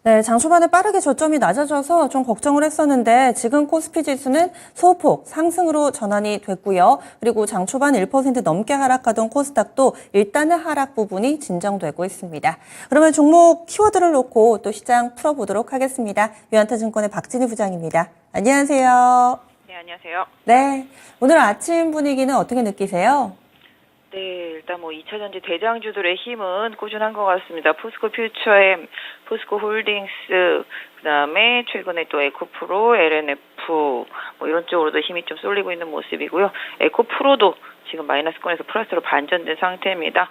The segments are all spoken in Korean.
네, 장 초반에 빠르게 저점이 낮아져서 좀 걱정을 했었는데 지금 코스피 지수는 소폭 상승으로 전환이 됐고요. 그리고 장 초반 1% 넘게 하락하던 코스닥도 일단은 하락 부분이 진정되고 있습니다. 그러면 종목 키워드를 놓고 또 시장 풀어보도록 하겠습니다. 유한타증권의 박진희 부장입니다. 안녕하세요. 네, 안녕하세요. 네, 오늘 아침 분위기는 어떻게 느끼세요? 네, 일단 2차전지 대장주들의 힘은 꾸준한 것 같습니다. 포스코 퓨처엠, 포스코 홀딩스, 그다음에 최근에 또 에코프로, LNF 이런 쪽으로도 힘이 좀 쏠리고 있는 모습이고요. 에코프로도 지금 마이너스권에서 플러스로 반전된 상태입니다.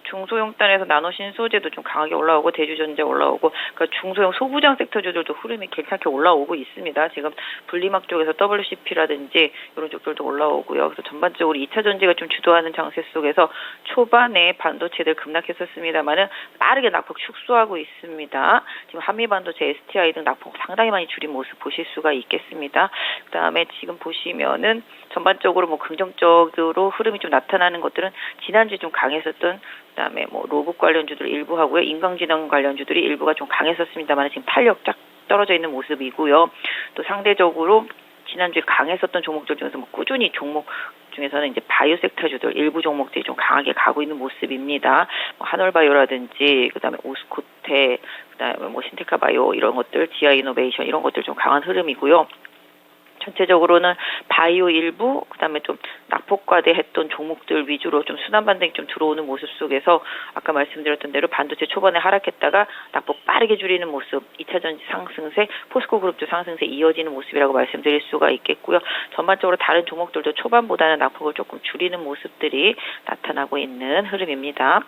중소형단에서 나노신소재도 좀 강하게 올라오고 대주전자 올라오고 그러니까 중소형 소부장 섹터주들도 흐름이 괜찮게 올라오고 있습니다. 지금 분리막 쪽에서 WCP라든지 이런 쪽들도 올라오고요. 그래서 전반적으로 2차 전지가 좀 주도하는 장세 속에서 초반에 반도체들 급락했었습니다만은 빠르게 낙폭 축소하고 있습니다. 지금 한미반도체, STI 등 낙폭 상당히 많이 줄인 모습 보실 수가 있겠습니다. 그다음에 지금 보시면은 전반적으로 긍정적으로 흐름이 좀 나타나는 것들은 지난주에 좀 강했었던 그다음에 로봇 관련주들 일부 하고요. 인공지능 관련주들이 일부가 좀 강했었습니다만 지금 탄력 쫙 떨어져 있는 모습이고요. 또 상대적으로 지난주에 강했었던 종목들 중에서 꾸준히 종목 중에서는 이제 바이오 섹터주들 일부 종목들이 좀 강하게 가고 있는 모습입니다. 한올바이오라든지 그다음에 오스코테, 그다음에 신테카 바이오 이런 것들, 지아 이노베이션 이런 것들 좀 강한 흐름이고요. 전체적으로는 바이오 일부, 그다음에 좀 낙폭과대했던 종목들 위주로 좀 순환 반등이 좀 들어오는 모습 속에서 아까 말씀드렸던 대로 반도체 초반에 하락했다가 낙폭 빠르게 줄이는 모습, 2차 전지 상승세, 포스코 그룹도 상승세 이어지는 모습이라고 말씀드릴 수가 있겠고요. 전반적으로 다른 종목들도 초반보다는 낙폭을 조금 줄이는 모습들이 나타나고 있는 흐름입니다.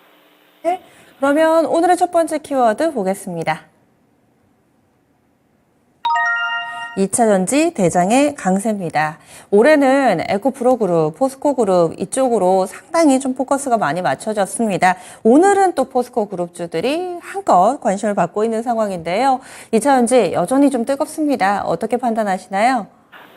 네, 그러면 오늘의 첫 번째 키워드 보겠습니다. 2차 전지 대장의 강세입니다. 올해는 에코프로그룹, 포스코그룹 이쪽으로 상당히 좀 포커스가 많이 맞춰졌습니다. 오늘은 또 포스코그룹주들이 한껏 관심을 받고 있는 상황인데요. 2차 전지 여전히 좀 뜨겁습니다. 어떻게 판단하시나요?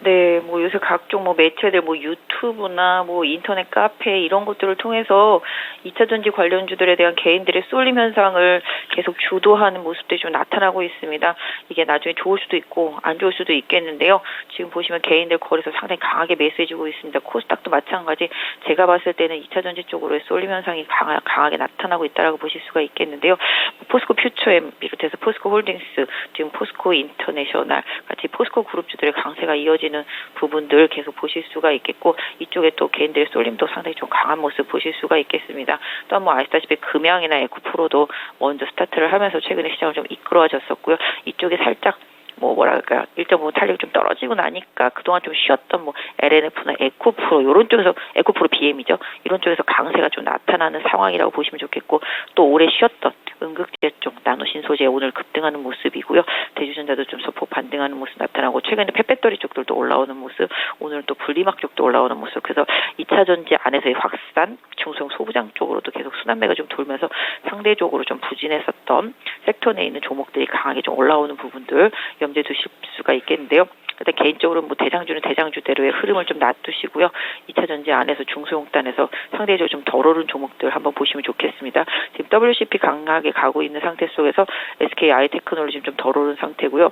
네, 요새 각종 매체들, 유튜브나 인터넷 카페 이런 것들을 통해서 2차 전지 관련주들에 대한 개인들의 쏠림 현상을 계속 주도하는 모습들이 좀 나타나고 있습니다. 이게 나중에 좋을 수도 있고 안 좋을 수도 있겠는데요. 지금 보시면 개인들 거래소 상당히 강하게 매수해주고 있습니다. 코스닥도 마찬가지. 제가 봤을 때는 2차 전지 쪽으로의 쏠림 현상이 강하게 나타나고 있다라고 보실 수가 있겠는데요. 포스코 퓨처엠 비롯해서 포스코 홀딩스, 지금 포스코 인터내셔널 같이 포스코 그룹주들의 강세가 이어지는 부분들 계속 보실 수가 있겠고 이쪽에 또 개인들의 쏠림도 상당히 좀 강한 모습 보실 수가 있겠습니다. 또한 아시다시피 금양이나 에코프로도 먼저 스타트를 하면서 최근에 시장을 좀 이끌어졌었고요. 이쪽에 살짝 1.5 탄력이 좀 떨어지고 나니까 그동안 좀 쉬었던 LNF나 에코프로 이런 쪽에서 에코프로 BM이죠. 이런 쪽에서 강세가 좀 나타나는 상황이라고 보시면 좋겠고 또 오래 쉬었던 응급제 쪽 나노신소재 오늘 급등하는 모습이고요. 대주전자도 좀 소폭 반등하는 모습 나타나고 최근에 펫배터리 쪽들도 올라오는 모습, 오늘 또 분리막 쪽도 올라오는 모습. 그래서 2차 전지 안에서의 확산, 중소형 소부장 쪽으로도 계속 순환매가 좀 돌면서 상대적으로 좀 부진했었던 섹터 내에 있는 종목들이 강하게 좀 올라오는 부분들 염두에 두실 수가 있겠는데요. 일단 개인적으로 대장주는 대장주대로의 흐름을 좀 놔두시고요. 2차 전지 안에서 중소형단에서 상대적으로 좀 덜 오른 종목들 한번 보시면 좋겠습니다. 지금 WCP 강하게 가고 있는 상태 속에서 SK 아이테크놀로지 좀 덜 오른 상태고요.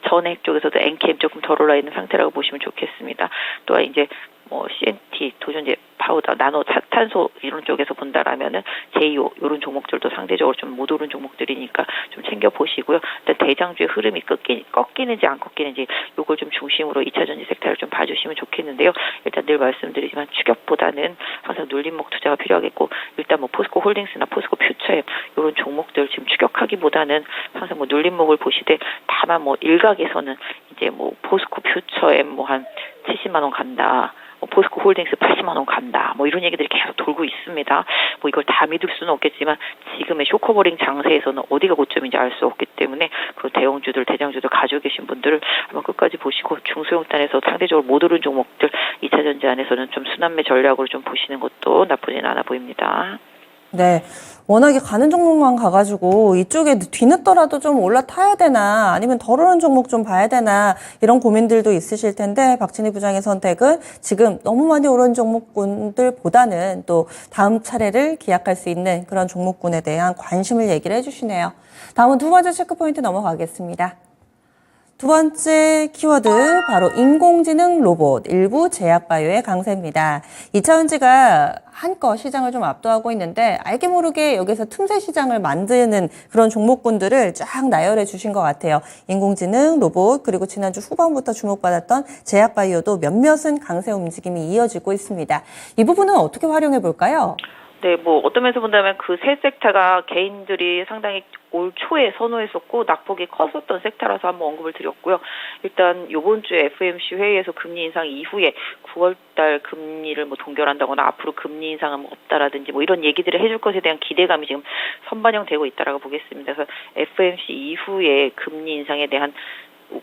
전액 쪽에서도 NKM 조금 덜 올라 있는 상태라고 보시면 좋겠습니다. 또한 이제 CNT, 도전제 파우더, 나노 탄소 이런 쪽에서 본다라면은 제이오 이런 종목들도 상대적으로 좀 못 오른 종목들이니까 좀 챙겨 보시고요. 일단 대장주의 흐름이 꺾이는지 안 꺾이는지 요걸 좀 중심으로 2차 전지 섹터를 좀 봐주시면 좋겠는데요. 일단 늘 말씀드리지만 추격보다는 항상 눌림목 투자가 필요하겠고 일단 포스코 홀딩스나 포스코 퓨처엠 이런 종목들 지금 추격하기보다는 항상 눌림목을 보시되 다만 일각에서는 이제 포스코 퓨처엠 한 70만 원 간다. 포스코 홀딩스 80만 원 간다. 이런 얘기들이 계속 돌고 있습니다. 이걸 다 믿을 수는 없겠지만 지금의 쇼커버링 장세에서는 어디가 고점인지 알 수 없기 때문에 그 대형주들, 대장주들 가지고 계신 분들을 한번 끝까지 보시고 중소형단에서 상대적으로 못 오른 종목들 2차 전지 안에서는 좀 순환매 전략으로 좀 보시는 것도 나쁘진 않아 보입니다. 네, 워낙에 가는 종목만 가가지고 이쪽에 뒤늦더라도 좀 올라타야 되나 아니면 덜 오른 종목 좀 봐야 되나 이런 고민들도 있으실 텐데 박진희 부장의 선택은 지금 너무 많이 오른 종목군들보다는 또 다음 차례를 기약할 수 있는 그런 종목군에 대한 관심을 얘기를 해주시네요. 다음은 두 번째 체크포인트 넘어가겠습니다. 두 번째 키워드 바로 인공지능 로봇 일부 제약바이오의 강세입니다. 2차전지가 한껏 시장을 좀 압도하고 있는데 알게 모르게 여기서 틈새 시장을 만드는 그런 종목군들을 쫙 나열해 주신 것 같아요. 인공지능 로봇 그리고 지난주 후반부터 주목받았던 제약바이오도 몇몇은 강세 움직임이 이어지고 있습니다. 이 부분은 어떻게 활용해 볼까요? 네, 뭐 어떤 면에서 본다면 그 세 섹터가 개인들이 상당히 올 초에 선호했었고 낙폭이 컸었던 섹터라서 한번 언급을 드렸고요. 일단 이번 주에 FOMC 회의에서 금리 인상 이후에 9월달 금리를 뭐 동결한다거나 앞으로 금리 인상은 뭐 없다라든지 뭐 이런 얘기들을 해줄 것에 대한 기대감이 지금 선반영되고 있다라고 보겠습니다. 그래서 FOMC 이후에 금리 인상에 대한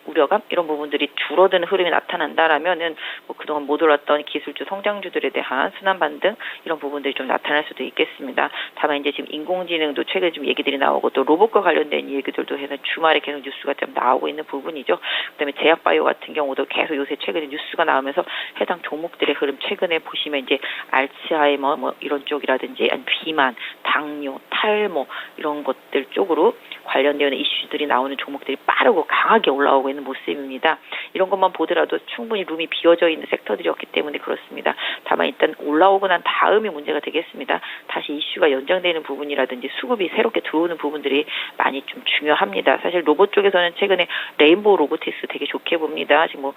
우려감 이런 부분들이 줄어드는 흐름이 나타난다라면은 뭐 그동안 못 올랐던 기술주 성장주들에 대한 순환 반등 이런 부분들이 좀 나타날 수도 있겠습니다. 다만 이제 지금 인공지능도 최근에 좀 얘기들이 나오고 또 로봇과 관련된 얘기들도 해서 주말에 계속 뉴스가 좀 나오고 있는 부분이죠. 그다음에 제약바이오 같은 경우도 계속 요새 최근에 뉴스가 나오면서 해당 종목들의 흐름 최근에 보시면 이제 알츠하이머 뭐 이런 쪽이라든지 아니 비만, 당뇨, 탈모 이런 것들 쪽으로 관련되어 있는 이슈들이 나오는 종목들이 빠르고 강하게 올라오고 있는 모습입니다. 이런 것만 보더라도 충분히 룸이 비어져 있는 섹터들이었기 때문에 그렇습니다. 다만 일단 올라오고 난 다음이 문제가 되겠습니다. 다시 이슈가 연장되는 부분이라든지 수급이 새롭게 들어오는 부분들이 많이 좀 중요합니다. 사실 로봇 쪽에서는 최근에 레인보우 로보틱스 되게 좋게 봅니다. 지금 뭐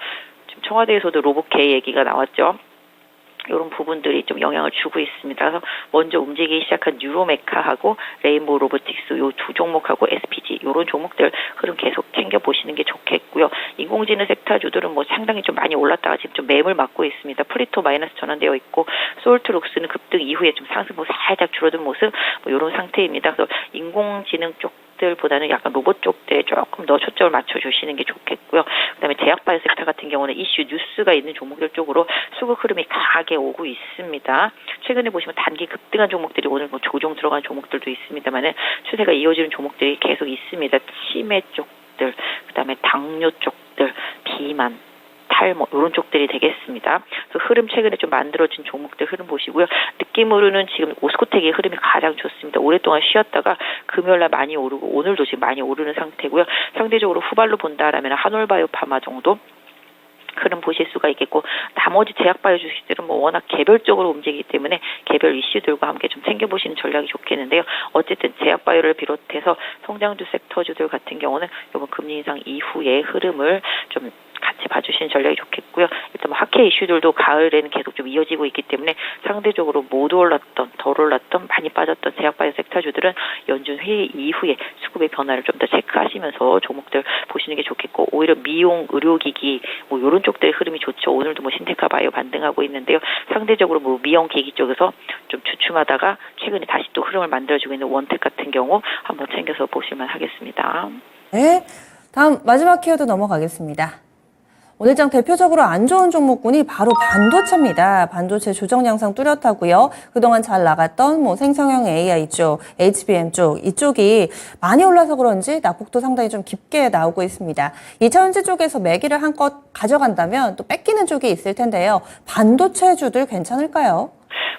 지금 청와대에서도 로봇계 얘기가 나왔죠. 이런 부분들이 좀 영향을 주고 있습니다. 그래서 먼저 움직이기 시작한 뉴로메카하고 레인보우 로보틱스 요 두 종목하고 SPG 이런 종목들 흐름 계속 챙겨보시는 게 좋겠고요. 인공지능 섹터주들은 뭐 상당히 좀 많이 올랐다가 지금 좀 매물 맞고 있습니다. 프리토 마이너스 전환되어 있고 솔트록스는 급등 이후에 좀 상승폭 살짝 줄어든 모습 뭐 이런 상태입니다. 그래서 인공지능 쪽 들보다는 약간 로봇 쪽들에 조금 더 초점을 맞춰주시는 게 좋겠고요. 그다음에 제약바이오 섹터 같은 경우는 이슈 뉴스가 있는 종목들 쪽으로 수급 흐름이 강하게 오고 있습니다. 최근에 보시면 단기 급등한 종목들이 오늘 뭐 조정 들어간 종목들도 있습니다만은 추세가 이어지는 종목들이 계속 있습니다. 치매 쪽들, 그다음에 당뇨 쪽들, 비만. 탈모 이런 쪽들이 되겠습니다. 그래서 흐름 최근에 좀 만들어진 종목들 흐름 보시고요. 느낌으로는 지금 오스코텍의 흐름이 가장 좋습니다. 오랫동안 쉬었다가 금요일날 많이 오르고 오늘도 지금 많이 오르는 상태고요. 상대적으로 후발로 본다라면 한올바이오파마 정도 흐름 보실 수가 있겠고 나머지 제약바이오 주식들은 뭐 워낙 개별적으로 움직이기 때문에 개별 이슈들과 함께 좀 챙겨보시는 전략이 좋겠는데요. 어쨌든 제약바이오를 비롯해서 성장주 섹터주들 같은 경우는 이번 금리 인상 이후의 흐름을 좀 같이 봐주시는 전략이 좋겠고요. 일단 뭐 학회 이슈들도 가을에는 계속 좀 이어지고 있기 때문에 상대적으로 못 올랐던, 덜 올랐던, 많이 빠졌던 제약바이오 섹터주들은 연준 회의 이후에 수급의 변화를 좀 더 체크하시면서 종목들 보시는 게 좋겠고 오히려 미용, 의료기기 뭐 이런 쪽들의 흐름이 좋죠. 오늘도 뭐 신테카 바이오 반등하고 있는데요. 상대적으로 뭐 미용기기 쪽에서 좀 주춤하다가 최근에 다시 또 흐름을 만들어주고 있는 원텍 같은 경우 한번 챙겨서 보실만 하겠습니다. 네, 다음 마지막 키워드 넘어가겠습니다. 오늘 장 대표적으로 안 좋은 종목군이 바로 반도체입니다. 반도체 조정 양상 뚜렷하고요. 그동안 잘 나갔던 뭐 생성형 AI 쪽, HBM 쪽 이쪽이 많이 올라서 그런지 낙폭도 상당히 좀 깊게 나오고 있습니다. 2차전지 쪽에서 매기를 한껏 가져간다면 또 뺏기는 쪽이 있을 텐데요. 반도체주들 괜찮을까요?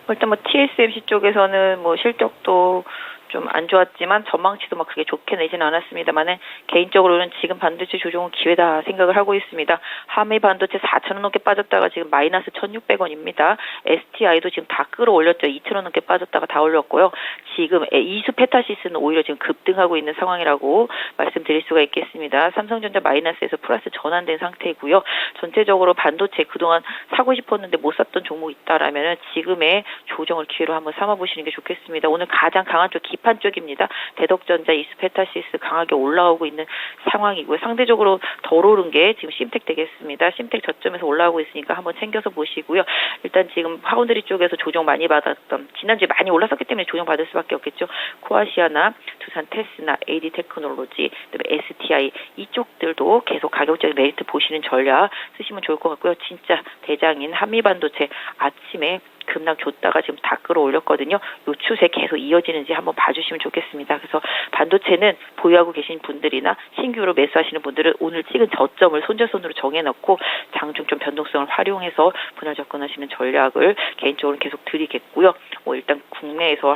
일단 뭐 TSMC 쪽에서는 뭐 실적도 좀 안 좋았지만 전망치도 막 그게 좋게 내지는 않았습니다만은 개인적으로는 지금 반도체 조정은 기회다 생각을 하고 있습니다. 하미 반도체 4,000원 넘게 빠졌다가 지금 마이너스 1,600원입니다. STI도 지금 다 끌어올렸죠. 2,000원 넘게 빠졌다가 다 올렸고요. 지금 이수 페타시스는 오히려 지금 급등하고 있는 상황이라고 말씀드릴 수가 있겠습니다. 삼성전자 마이너스에서 플러스 전환된 상태이고요. 전체적으로 반도체 그동안 사고 싶었는데 못 샀던 종목 있다라면은 지금의 조정을 기회로 한번 삼아보시는 게 좋겠습니다. 오늘 가장 강한 쪽 기판 쪽입니다. 대덕전자, 이수페타시스 강하게 올라오고 있는 상황이고요. 상대적으로 덜 오른 게 지금 심텍 되겠습니다. 심텍 저점에서 올라오고 있으니까 한번 챙겨서 보시고요. 일단 지금 파운드리 쪽에서 조정 많이 받았던 지난주에 많이 올랐었기 때문에 조정 받을 수밖에 없겠죠. 코아시아나, 두산 테스나, AD 테크놀로지, 그다음에 STI 이쪽들도 계속 가격적인 메리트 보시는 전략 쓰시면 좋을 것 같고요. 진짜 대장인 한미반도체 아침에 급락 줬다가 지금 다 끌어올렸거든요. 요 추세 계속 이어지는지 한번 봐주시면 좋겠습니다. 그래서 반도체는 보유하고 계신 분들이나 신규로 매수하시는 분들은 오늘 찍은 저점을 손절선으로 정해놓고 장중 좀 변동성을 활용해서 분할 접근하시는 전략을 개인적으로 계속 드리겠고요. 뭐 일단 국내에서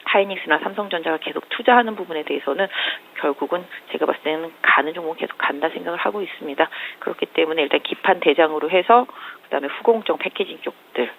하이닉스나 삼성전자가 계속 투자하는 부분에 대해서는 결국은 제가 봤을 때는 가는 종목 계속 간다 생각을 하고 있습니다. 그렇기 때문에 일단 기판 대장으로 해서 그다음에 후공정 패키징 쪽들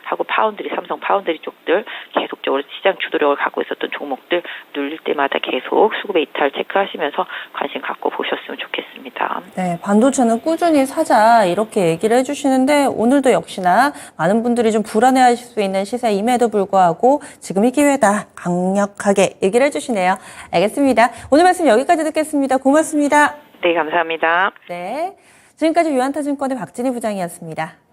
하고 파운드리, 삼성 파운드리 쪽들 계속적으로 시장 주도력을 갖고 있었던 종목들 눌릴 때마다 계속 수급의 이탈 체크하시면서 관심 갖고 보셨으면 좋겠습니다. 네, 반도체는 꾸준히 사자 이렇게 얘기를 해주시는데 오늘도 역시나 많은 분들이 좀 불안해하실 수 있는 시세임에도 불구하고 지금이 기회다 강력하게 얘기를 해주시네요. 알겠습니다. 오늘 말씀 여기까지 듣겠습니다. 고맙습니다. 네, 감사합니다. 네, 지금까지 유한타증권의 박진희 부장이었습니다.